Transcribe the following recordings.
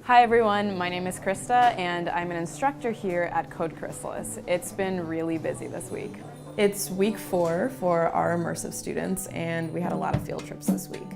Hi everyone, my name is Krista and I'm an instructor here at Chrysalis. It's been really busy this week. It's week 4 for our immersive students and we had a lot of field trips this week.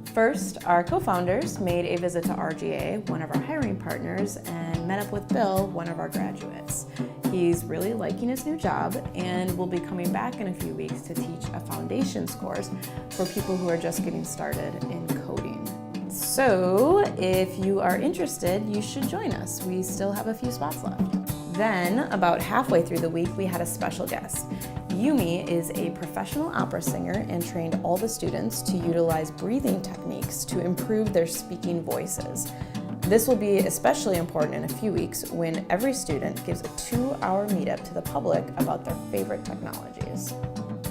First, our co-founders made a visit to RGA, one of our hiring partners, and met up with Bill, one of our graduates. He's really liking his new job and will be coming back in a few weeks to teach a foundations course for people who are just getting started in coding. So, if you are interested, you should join us. We still have a few spots left. Then, about halfway through the week, we had a special guest. Yumi is a professional opera singer and trained all the students to utilize breathing techniques to improve their speaking voices. This will be especially important in a few weeks when every student gives a 2-hour meetup to the public about their favorite technologies.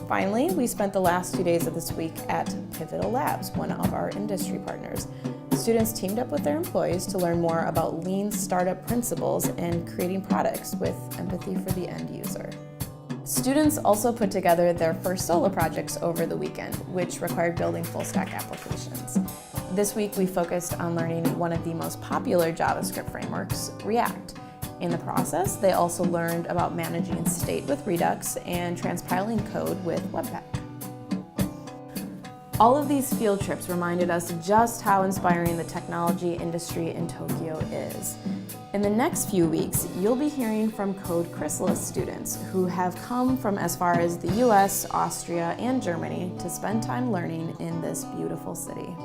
Finally, we spent the last 2 days of this week at Pivotal Labs, one of our industry partners. Students teamed up with their employees to learn more about lean startup principles and creating products with empathy for the end user. Students also put together their first solo projects over the weekend, which required building full-stack applications. This week, we focused on learning one of the most popular JavaScript frameworks, React. In the process, they also learned about managing state with Redux and transpiling code with Webpack. All of these field trips reminded us just how inspiring the technology industry in Tokyo is. In the next few weeks, you'll be hearing from Chrysalis students who have come from as far as the US, Austria, and Germany to spend time learning in this beautiful city.